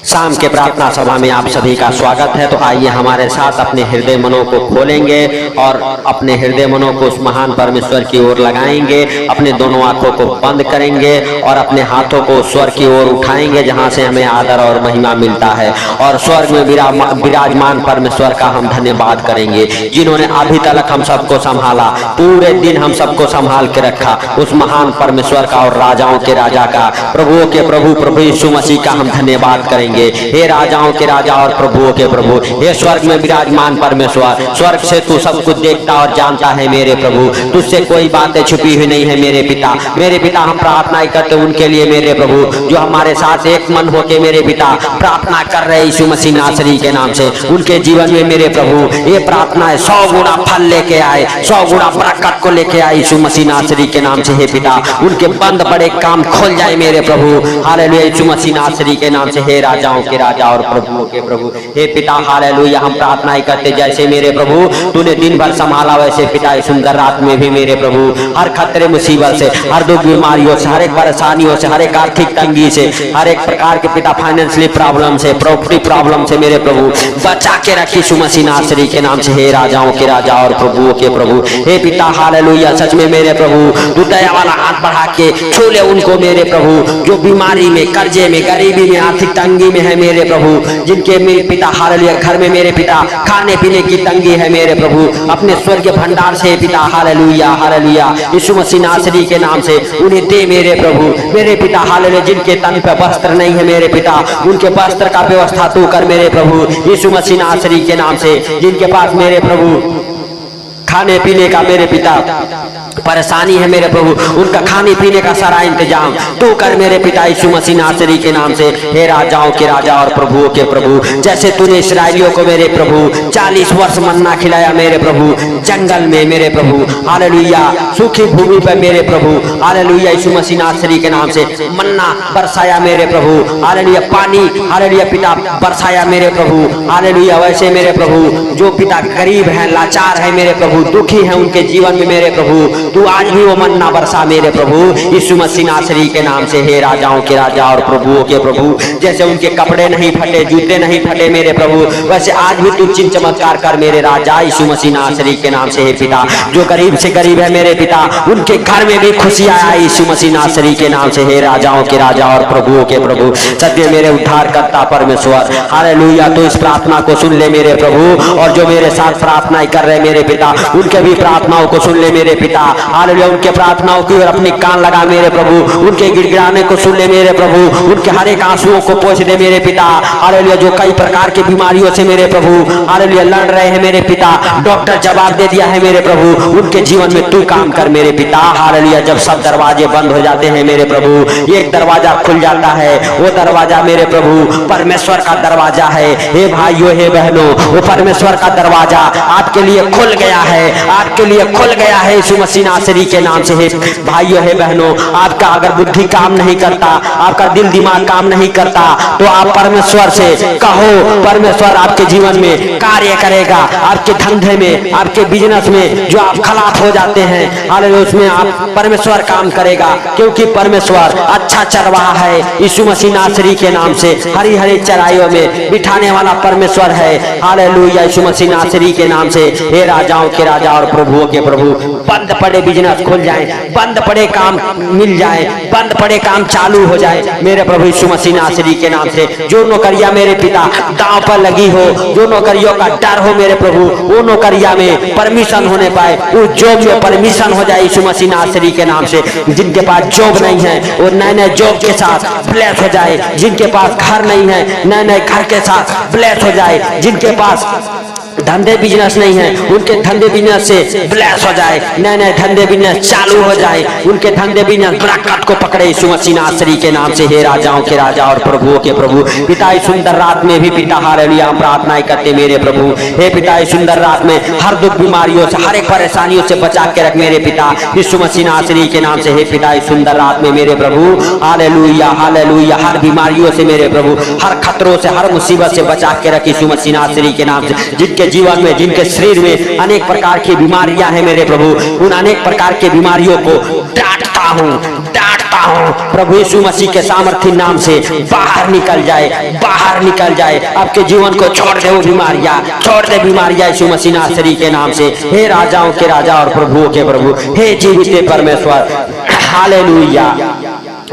शाम के प्रार्थना सभा में आप सभी का स्वागत है। तो आइए हमारे साथ अपने हृदय मनों को खोलेंगे और अपने हृदय मनों को उस महान परमेश्वर की ओर लगाएंगे। अपने दोनों आंखों को बंद करेंगे और अपने हाथों को स्वर की ओर उठाएंगे जहां से हमें आदर और महिमा मिलता है। और स्वर्ग में विराजमान परमेश्वर का हम धन्यवाद करेंगे, जिन्होंने अभी तक हम सबको संभाला, पूरे दिन हम सबको संभाल के रखा। उस महान परमेश्वर का और राजाओं के राजा का, प्रभुओं के प्रभु प्रभु यीशु मसीह का हम धन्यवाद करेंगे। हे राजाओं के राजा और प्रभुओं के प्रभु, हे स्वर्ग में विराजमान परमेश्वर, स्वर्ग से तू सब कुछ देखता और जानता है मेरे प्रभु। तुझसे कोई बातें छुपी हुई नहीं है मेरे पिता। मेरे पिता हम प्रार्थना करते उनके लिए मेरे प्रभु, जो हमारे साथ एक मन होके मेरे पिता प्रार्थना कर रहे यीशु मसीह नासरी के नाम से। उनके जीवन में मेरे प्रभु ये प्रार्थना है 100 गुना फल लेके आए, 100 गुना बरकत को लेके आए यीशु मसीह नासरी के नाम से। हे पिता उनके बंद बड़े काम खोल जाए मेरे प्रभु, हालेलुया यीशु मसीह नासरी के नाम से। हे राजाओं के राजा और प्रभुओं के प्रभु, हे पिता हालेलुया हम प्रार्थना करते जैसे मेरे प्रभु तूने दिन भर संभाला, वैसे पिता इस सुंदर रात में भी मेरे प्रभु हर खतरे मुसीबत से, हर दुख बीमारियों से, हर एक परेशानियों से, हर एक आर्थिक तंगी से, हर एक प्रकार के पिता फाइनेंशियली प्रॉब्लम से, प्रॉपर्टी प्रॉब्लम से मेरे प्रभु बचा के रखी यीशु मसीह नासरी के नाम से। हे राजाओं के राजा और प्रभुओं के प्रभु, हे पिता हालेलुया सच में मेरे प्रभु तू दया वाला हाथ बढ़ा के छू ले उनको मेरे प्रभु, जो बीमारी में, कर्जे में, गरीबी में, आर्थिक तंगी में है मेरे प्रभु, जिनके मेरे पिता हालेलुया घर में मेरे पिता खाने पीने की तंगी है मेरे प्रभु, अपने स्वर्गीय भंडार से पिता हालेलुया हालेलुया यीशु मसीह नासरी के नाम से उन्हें दे मेरे प्रभु। मेरे पिता हालेलुया जिनके तन पे वस्त्र नहीं है मेरे पिता, उनके वस्त्र का व्यवस्था तू कर मेरे प्रभु यीशु मसीह नासरी के नाम से। जिनके पास मेरे प्रभु खाने पीने का मेरे पिता परेशानी है मेरे प्रभु, उनका खाने पीने का सारा इंतजाम तू कर मेरे पिता यीशु मसीह नासरी के नाम से। हे राजाओं के राजा और प्रभुओं के प्रभु, जैसे तूने इस्राएलियों को मेरे प्रभु 40 वर्ष मन्ना खिलाया मेरे प्रभु जंगल में मेरे प्रभु हालेलुया, सूखी भूमि पर मेरे प्रभु हालेलुया यीशु मसीह नासरी के नाम से मन्ना बरसाया मेरे प्रभु हालेलुया, पानी हालेलुया पिता बरसाया मेरे प्रभु हालेलुया। वैसे मेरे प्रभु जो पिता गरीब है, लाचार है मेरे प्रभु, दुखी है उनके जीवन में मेरे प्रभु तू आज भी वो मन्ना बरसा मेरे प्रभु यीशु मसीह नासरी के नाम से। हे राजाओं के राजा और प्रभुओं के प्रभु, जैसे उनके कपड़े नहीं फटे, जूते नहीं फटे मेरे प्रभु, वैसे आज भी तू चिन्ह चमत्कार कर मेरे राजा यीशु मसीह नासरी के नाम से। हे पिता जो गरीब से गरीब है मेरे पिता, उनके घर में भी खुशियां आए यीशु मसीह नासरी के नाम से। हे राजाओं के राजा और प्रभुओं के प्रभु, सत्य मेरे उद्धार करता परमेश्वर हालेलुया तो इस प्रार्थना को सुन ले मेरे प्रभु, और जो मेरे साथ प्रार्थना कर रहे मेरे पिता उनके भी प्रार्थनाओं को सुन ले मेरे पिता हालेलुया। उनके प्रार्थनाओं की ओर अपनी कान लगा मेरे प्रभु, उनके गिड़गिड़ाने को सुन ले मेरे प्रभु, उनके हर एक आंसुओं को पोंछ दे मेरे पिता हालेलुया। जो कई प्रकार की बीमारियों से मेरे प्रभु हालेलुया लड़ रहे हैं मेरे पिता, डॉक्टर जवाब दे दिया है मेरे प्रभु, उनके जीवन में तू काम कर मेरे पिता हालेलुया। जब सब दरवाजे बंद हो जाते हैं मेरे प्रभु, एक दरवाजा खुल जाता है, वो दरवाजा मेरे प्रभु परमेश्वर का दरवाजा है। हे भाइयों हे बहनों, वो परमेश्वर का दरवाजा आपके लिए खुल गया है, आपके लिए खुल गया है यीशु मसीह नासरी के नाम से। हे भाइयों हे बहनों, आपका अगर बुद्धि काम नहीं करता, आपका दिल दिमाग काम नहीं करता, तो आप परमेश्वर से कहो, परमेश्वर आपके जीवन में कार्य करेगा। आपके धंधे में, आपके बिजनेस में जो आप खराब हो जाते हैं हालेलुया, उसमें आप परमेश्वर काम करेगा, क्योंकि परमेश्वर अच्छा चरवाहा है यीशु मसीह नासरी के नाम से। हरी हरी चराइयों में बिठाने वाला परमेश्वर है हालेलुया यीशु मसीह नासरी के नाम से। हे राजाओं के राजा और प्रभुओं के प्रभु, बंद पड़े बिजनेस खुल जाए, बंद पड़े काम मिल जाए, बंद पड़े काम चालू हो जाए मेरे प्रभु यीशु मसीह नासरी के नाम से। जो नौकरियां मेरे पिता दांव पर लगी हो, जो नौकरियों का डर हो मेरे प्रभु, वो नौकरियां में परमिशन होने पाए, उस जॉब में परमिशन हो जाए यीशु मसीह नासरी के नाम से। जिनके पास जॉब नहीं है वो नए नए जॉब के साथ ब्लेस हो जाए, जिनके पास घर नहीं है नए नए घर के साथ ब्लेस हो जाए, जिनके पास धंधे बिजनेस नहीं है उनके धंधे बिजनेस से ब्लेस हो जाए, नए नए धंधे बिजनेस चालू हो जाए, उनके धंधे बिजनेस बरकत को पकड़े यीशु मसीह नासरी के नाम से। हे राजाओं के राजा और प्रभुओं के प्रभु, पिता इस सुंदर रात में भी पिता हालेलुया हम प्रार्थनाएं करते मेरे प्रभु। हे पिता इस सुंदर रात में हर दुख बीमारियों से, हर एक परेशानियों से बचा के रख मेरे पिता यीशु मसीह नासरी के नाम से। हे पिता इस सुंदर रात में मेरे प्रभु हालेलुया हालेलुया हर बीमारियों से मेरे प्रभु, हर खतरों से, हर मुसीबत से बचा के रख यीशु मसीह नासरी के नाम से। जिनके जीवन में, जिनके शरीर में अनेक प्रकार की बीमारियां हैं मेरे प्रभु, उन अनेक प्रकार के बीमारियों को डांटता हूं, डांटता हूँ प्रभु यीशु मसीह के सामर्थी नाम से बाहर निकल जाए, बाहर निकल जाए। आपके जीवन को छोड़ दे वो बीमारियां, छोड़ दे बीमारियां यीशु मसीह नासरी के नाम से। हे राजाओं के राजा और प्रभुओं के प्रभु, हे जीवित परमेश्वर, हालेलुया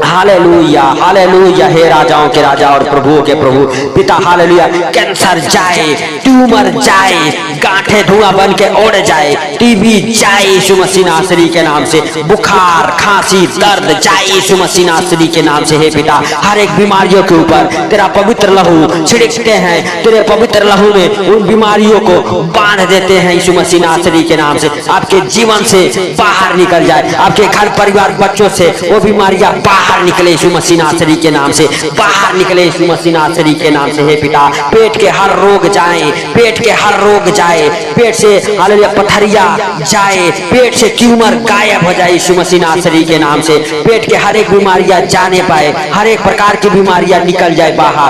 हालेलुया हालेलुया। हे राजाओं के राजा और प्रभुओं के प्रभु पिता, हालेलुया। कैंसर जाए, ट्यूमर जाए, गांठें धुआं बन के उड़ जाए, टीबी जाए यीशु मसीह नासरी के नाम से, बुखार खांसी दर्द जाए यीशु मसीह नासरी के नाम से। हे पिता, हर एक बीमारियों के ऊपर तेरा पवित्र लहू छिड़कते हैं, तेरे पवित्र लहू में उन बीमारियों को बांध देते हैं यीशु मसीह नासरी के नाम से। आपके जीवन से बाहर निकल जाए, आपके घर परिवार बच्चों से वो बीमारियां बाहर निकले यीशु मसीह नासरी के नाम से, बाहर निकले यीशु मसीह नासरी के नाम से। हे पिता, पेट के हर रोग जाए, पेट के हर रोग जाए, पेट से हालेलुया पथरिया जाए, पेट से ट्यूमर गायब हो जाए यीशु मसीह नासरी के नाम से। पेट के हर एक बीमारियां जाने पाए, हर एक प्रकार की बीमारियां निकल जाए बाहर।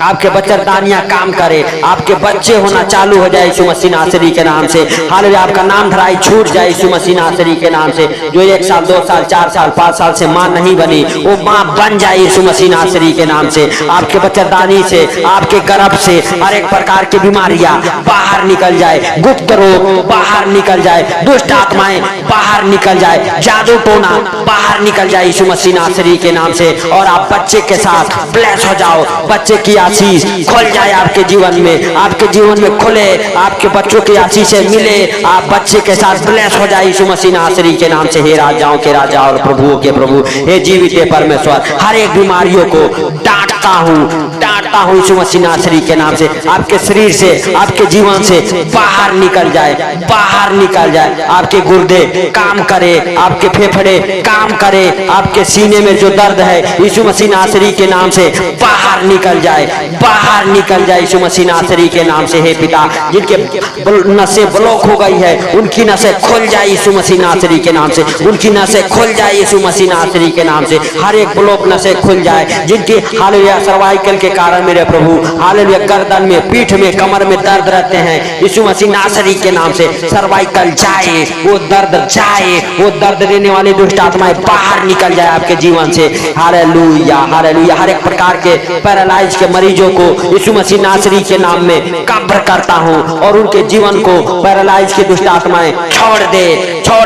आपके बच्चेदानियां काम करे, आपके बच्चे होना चालू हो जाए यीशु मसीह नासरी के नाम से। हालेलुया, आपका नाम धराई छूट जाए यीशु मसीह नासरी के नाम से। जो 1 साल 2 साल 4 साल 5 साल से मां नहीं बनी, वो मां बन जाए यीशु मसीह नासरी के नाम से। आपके बच्चेदानी से, आपके गर्भ से हर एक प्रकार की बीमारियां बाहर निकल जाए, गुप्त रोग बाहर निकल जाए, दुष्ट आत्माएं बाहर निकल जाए, जादू टोना बाहर निकल जाए यीशु मसीह नासरी के नाम से। और आप बच्चे के साथ ब्लेस हो जाओ, बच्चे की आशीष खुल जाए आपके जीवन में, आपके जीवन में खुले, आपके बच्चों की आशीष मिले, आप बच्चे के साथ ब्लेस हो जाए यीशु मसीह नासरी के नाम से। हे राजाओं के राजा और प्रभुओं के प्रभु, हे जीवित परमेश्वर, हर एक बीमारियों को डांटता हूँ यीशु मसीह नासरी के नाम से। आपके शरीर से, आपके जीवन से बाहर निकल जाए, बाहर निकल जाए। आपके गुर्दे काम करे, आपके फेफड़े काम करे, आपके सीने में जो दर्द है यीशु मसीह नासरी के नाम से बाहर निकल जाए, बाहर निकल जाए यीशु मसीह नासरी के नाम से। हे पिता, जिनके नसें ब्लॉक हो गई है, उनकी नसें खुल जाए यीशु मसीह नासरी के नाम से, उनकी नसें खुल जाए यीशु मसीह नासरी के नाम से। हर एक ब्लॉक नसें खुल जाए, जिनकी हालेलुया सर्वाइकल के कारण मेरे प्रभु, हालेलुया गर्दन में, पीठ में, कमर में दर्द रहते हैं यीशु मसीह नासरी के नाम से सर्वाइकल जाए, वो दर्द जाए, वो दर्द देने वाली दुष्ट आत्माएं बाहर निकल जाए आपके जीवन से। Hallelujah hallelujah. हर एक प्रकार के पैरालाइज के मरीजों को यीशु मसीह नासरी के नाम में कब्र करता हूँ, और उनके जीवन को पैरालाइज की दुष्ट आत्माएं छोड़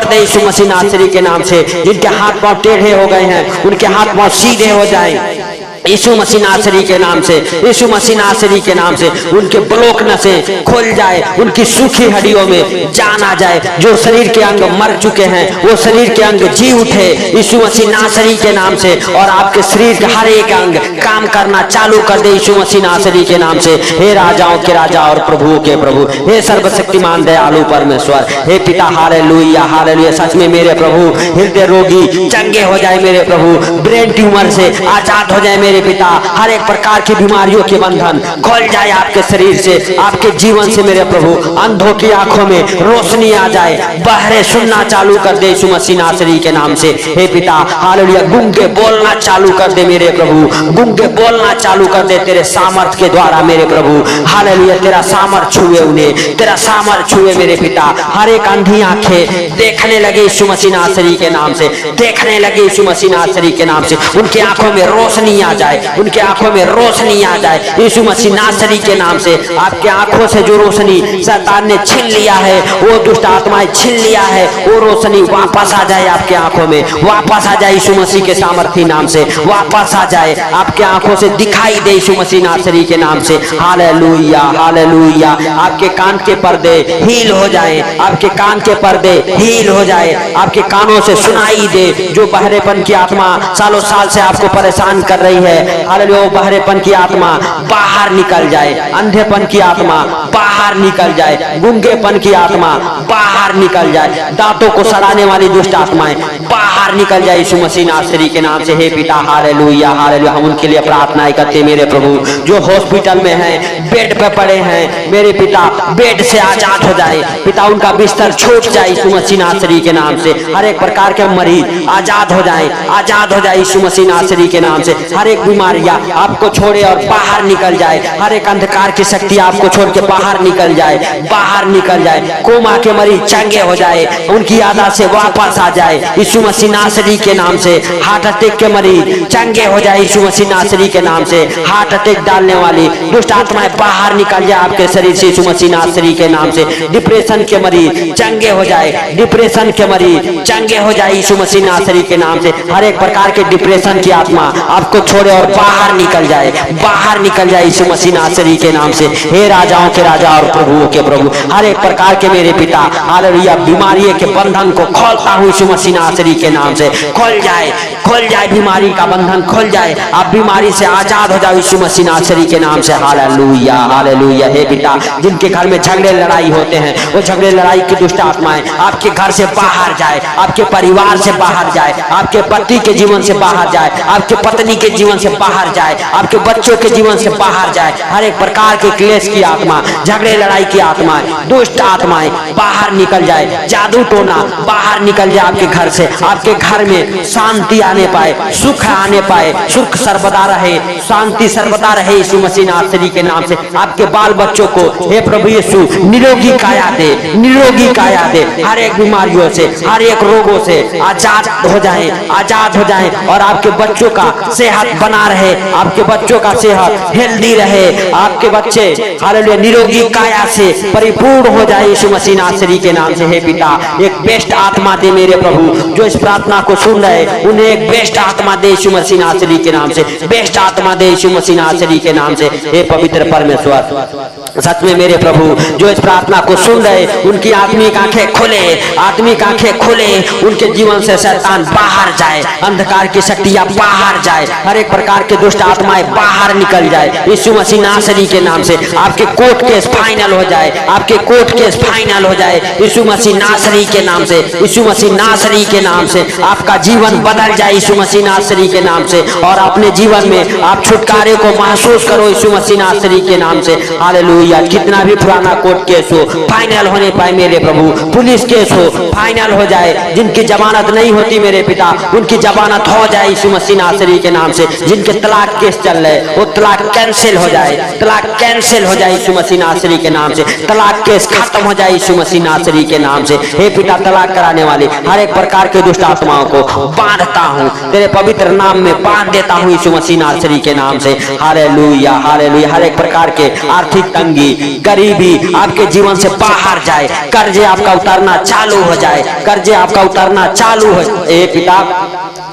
दे यीशु मसीह नासरी के नाम से। जिनके हाथ पांव टेढ़े हो गए हैं, उनके हाथ पांव सीधे हो जाएं यीशु मसीह नासरी के नाम से, यीशु मसीह नासरी के नाम से। उनके ब्लॉक नसें खुल जाए, उनकी सूखी हड्डियों में जान आ जाए। जो शरीर के अंग मर चुके हैं, वो शरीर के अंग जी उठे यीशु मसीह नासरी के नाम से, और आपके शरीर के हर एक अंग काम करना चालू कर दे यीशु मसीह नासरी के नाम से। हे राजाओं के राजा और प्रभुओं के प्रभु, हे सर्वशक्तिमान दयालु परमेश्वर, हे पिता, हालेलुया हालेलुया। सच में मेरे प्रभु, हृदय रोगी चंगे हो जाए मेरे प्रभु, ब्रेन ट्यूमर से आजाद हो जाए मेरे पिता, हर एक प्रकार की बीमारियों के बंधन खुल जाए आपके शरीर से, आपके जीवन से मेरे प्रभु। अंधों की आंखों में रोशनी आ जाए, बहरे सुनना चालू कर दे यीशु मसीह नासरी के नाम से। हे पिता, हालेलुया। गूंगे बोलना चालू कर दे मेरे प्रभु, गूंगे बोलना चालू कर दे तेरे सामर्थ के द्वारा मेरे प्रभु। हालेलुया, तेरा सामर्थ छुए उन्हें, तेरा सामर्थ छुए मेरे पिता। हर एक अंधी आंखें देखने लगे यीशु मसीह नासरी के नाम से, देखने लगे यीशु मसीह नासरी के नाम से। उनकी आंखों में रोशनी आ जाए, उनके आंखों में रोशनी आ जाए यीशु मसीह नासरी के नाम से। आपके आंखों से जो रोशनी शैतान ने छीन लिया है, वो दुष्ट आत्माएं छीन लिया है, वो रोशनी वापस आ जाए आपके आंखों में, वापस आ जाए यीशु मसीह के सामर्थी नाम से, वापस आ जाए आपके आंखों से, दिखाई दे यीशु मसीह नासरी के नाम से। Hallelujah hallelujah. आपके कान के पर्दे हील हो जाए, आपके कान के पर्दे हील हो जाए, आपके कानों से सुनाई दे। जो बहरेपन की आत्मा सालों साल से आपको परेशान कर रही है, हालेलुया, वो बहरेपन की आत्मा बाहर निकल जाए, अंधेपन की आत्मा बाहर निकल जाए, गूंगेपन की आत्मा बाहर निकल जाए, दांतों को सड़ाने वाली दुष्ट आत्माएं बाहर निकल जाए यीशु मसीह नासरी के नाम से। हे पिता, हालेलुया हालेलुया। हम उनके लिए प्रार्थनाएं करते हैं मेरे प्रभु, जो हॉस्पिटल में हैं, बेड पे पड़े हैं मेरे पिता, बेड से आजाद हो जाए पिता, उनका बिस्तर छूट जाए यीशु मसीह नासरी के नाम से। हर एक प्रकार के मरीज आजाद हो जाए, आजाद हो जाए यीशु मसीह नासरी के नाम से। हर एक बीमारियां आपको छोड़े और बाहर निकल जाए, हर एक अंधकार की शक्ति आपको छोड़ के बाहर निकल जाए, बाहर निकल जाए। कोमा के मरीज चंगे हो जाए, उनकी आदत से वापस आ जाए यीशु मसीह नासरी के नाम से। हार्ट अटैक के मरीज चंगे हो जाए यीशु मसीह नासरी के नाम से। हार्ट अटैक डालने वाली दुष्ट आत्माएं बाहर निकल जाए आपके शरीर से यीशु मसीह नासरी के नाम से। डिप्रेशन के मरीज चंगे हो जाए, डिप्रेशन के मरीज चंगे हो जाए यीशु मसीह नासरी के नाम से। हर एक प्रकार के डिप्रेशन की आत्मा आपको छोड़े और बाहर निकल जाए, बाहर निकल जाए यीशु मसीह नासरी के नाम से। हे राजाओं के राजा और प्रभुओं के प्रभु, हर एक प्रकार के मेरे पिता हालेलुया बीमारी के बंधन को खोलता हूँ यीशु मसीह नासरी के नाम से। खोल जाए, खोल जाए, बीमारी का बंधन खोल जाए, आप बीमारी से आजाद हो जाओ यीशु मसीह नासरी के नाम से। Hallelujah, hallelujah. हे पिता, जिनके घर में झगड़े लड़ाई होते हैं, वो झगड़े लड़ाई की दुष्ट आत्माएं आपके घर से बाहर जाए, आपके परिवार से बाहर जाए, आपके पति के जीवन से बाहर जाए, आपके पत्नी के जीवन से बाहर जाए, आपके बच्चों के जीवन से बाहर जाए। हर एक प्रकार के क्लेश की आत्मा, झगड़े लड़ाई की आत्माएं, दुष्ट आत्माएं बाहर निकल जाए, जादू टोना बाहर निकल जाए आपके घर से। आपके घर में शांति आने पाए, सुख आने पाए, सुख सर्वदा रहे, शांति सर्वदा रहे यीशु मसीह नासरी के नाम से। आपके बाल बच्चों को हे प्रभु यीशु निरोगी काया दे, निरोगी काया दे। हर एक बीमारियों से, हर एक रोगों से आजाद हो जाए, आजाद हो जाए, और आपके बच्चों का सेहत बना रहे, आपके बच्चों का सेहत हेल्दी रहे, आपके बच्चे हालेलुया निरोगी काया से परिपूर्ण हो जाए यीशु मसीह नासरी के नाम से। हे पिता, एक बेस्ट आत्मा दे मेरे प्रभु, जो इस प्रार्थना को सुन रहे उन्हें एक बेस्ट आत्मा दे यीशु मसीह नासरी के नाम से, बेस्ट आत्मा दे यीशु मसीह नासरी के नाम से। हे पवित्र परमेश्वर, सच में मेरे प्रभु, जो इस प्रार्थना को सुन रहे उनकी आत्मिक आंखें खुले, आत्मिक आंखें खुले, उनके जीवन से शैतान बाहर जाए, अंधकार की शक्तियां बाहर जाए, हर एक प्रकार के दुष्ट आत्माएं बाहर निकल जाए यीशु मसीह नासरी के नाम से। आपके कोर्ट केस फाइनल हो जाए, आपके कोर्ट केस फाइनल हो जाए यीशु मसीह नासरी के नाम से, यीशु मसीह नासरी के नाम से। आपका जीवन बदल जाए यीशु मसीह नासरी के नाम से, और अपने जीवन में आप छुटकारे को महसूस करो यीशु मसीह नासरी के नाम से। हालेलुया। कितना भी पुराना कोर्ट केस हो फाइनल होने पाए मेरे प्रभु, पुलिस केस हो फाइनल हो जाए, जिनकी जमानत नहीं होती मेरे पिता उनकी जमानत हो जाए यीशु मसीह नासरी के नाम से। जिनके तलाक केस चल रहे वो तलाक कैंसिल हो जाए, तलाक कैंसिल हो जाए यीशु मसीह नासरी के नाम से, तलाक केस खत्म हो जाए यीशु मसीह नासरी के नाम से। हे पिता, तलाक कराने वाली हर एक प्रकार के दुष्ट आत्माओं को बांधता हूँ तेरे पवित्र नाम में, बांध देता हूँ यीशु मसीह नासरी के नाम से। Hallelujah, hallelujah. हर एक प्रकार के आर्थिक तंगी, गरीबी आपके जीवन से बाहर जाए, कर्जे आपका उतारना चालू हो जाए, कर्जे आपका उतारना चालू हो। हे पिता,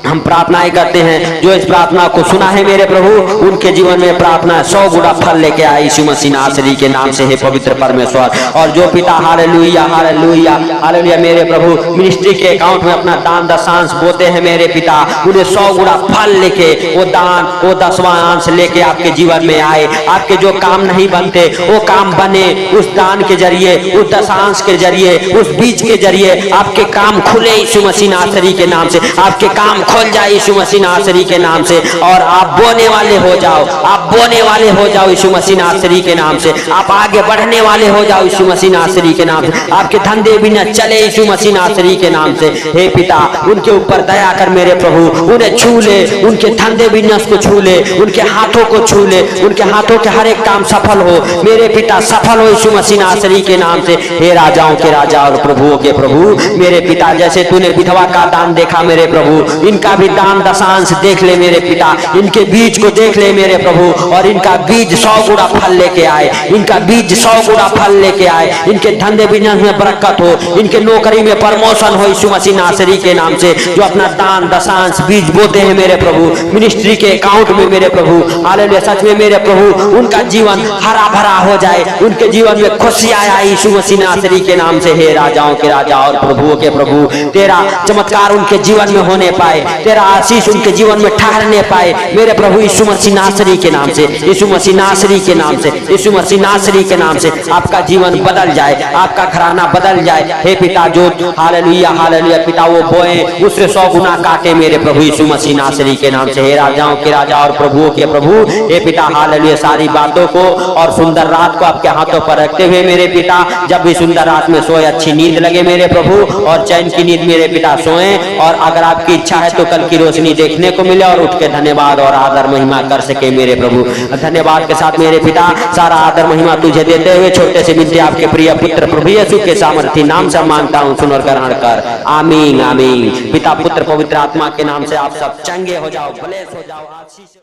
हम प्रार्थनाएं करते हैं, जो इस प्रार्थना को सुना है मेरे प्रभु उनके जीवन में प्रार्थना 100 गुना फल लेके आए यीशु मसीह नासरी के नाम से। हे पवित्र परमेश्वर, और जो पिता हालेलुया, हालेलुया, हालेलुया मेरे प्रभु मिनिस्ट्री के अकाउंट में अपना दान दशांश बोते हैं मेरे पिता, उन्हें 100 गुना फल लेके वो दान, वो 10वां अंश लेके आपके जीवन में आए। आपके जो काम नहीं बनते वो काम बने उस दान के जरिए, उस दशांश के जरिए, उस बीज के जरिए आपके काम खुले यीशु मसीह नासरी के नाम से। आपके काम खोल जाए यीशु मसीह नासरी के नाम से, और आप बोने वाले हो जाओ, आप बोने वाले हो जाओ यीशु मसीह नासरी के नाम से। आप आगे बढ़ने वाले हो जाओ यीशु मसीह नासरी के नाम से। आपके धंधे बिना चले यीशु मसीह नासरी के नाम से। हे पिता, उनके ऊपर दया कर मेरे प्रभु, उन्हें छू ले, उनके धंधे बिजनेस को छू ले, उनके हाथों को छू ले, उनके हाथों के हर एक काम सफल हो मेरे पिता, सफल हो यीशु मसीह नासरी के नाम से। हे राजाओं के राजा और प्रभुओं के प्रभु मेरे पिता, जैसे तूने विधवा का दान देखा मेरे प्रभु, इनका भी दान दशांश देख ले मेरे पिता, इनके बीज को देख ले मेरे प्रभु, और इनका बीज 100 गुना फल लेके आए, इनका बीज 100 गुना फल लेके आए। इनके धंधे बिजनेस में बरकत हो, इनके नौकरी में प्रमोशन हो यीशु मसीह नासरी के नाम से। जो अपना दान दशांश बीज बोते हैं मेरे प्रभु मिनिस्ट्री के अकाउंट में मेरे प्रभु, हालेलुया, सच में मेरे प्रभु उनका जीवन हरा भरा हो जाए, उनके जीवन में खुशियां आए यीशु मसीह नासरी के नाम से। हे राजाओं के राजा और प्रभुओं के प्रभु, तेरा चमत्कार उनके जीवन में होने पाए, तेरा आशीष उनके जीवन में ठहरने पाए मेरे प्रभु यीशु मसीह नासरी के नाम से, यीशु मसीह नासरी के नाम से, यीशु मसीह नासरी के नाम से। आपका जीवन बदल जाए, आपका घराना बदल जाए। हे पिता, जो हालेलुया, हालेलुया पिता वो बोए उससे 100 गुना काटे मेरे प्रभु यीशु मसीह नासरी के नाम से। हे राजाओं के राजा और प्रभुओं के प्रभु, हे पिता हालेलुया, सारी बातों को और सुंदर रात को आपके हाथों पर रखते हुए मेरे पिता, जब भी सुंदर रात में सोए अच्छी नींद लगे मेरे प्रभु, और चैन की नींद मेरे पिता सोए, और अगर आपकी इच्छा है तो कल की रोशनी देखने को मिले और उठ के धन्य धन्यवाद और आदर महिमा कर सके मेरे प्रभु। धन्यवाद के साथ मेरे पिता सारा आदर महिमा तुझे देते हुए छोटे से विनती आपके प्रिय पुत्र प्रभु यीशु के सामर्थी नाम से मांगता हूँ, सुन और ग्रहण कर। आमीन आमीन। पिता पुत्र पवित्र आत्मा के नाम से आप सब चंगे हो जाओ, ब्लेस हो जाओ, आशीष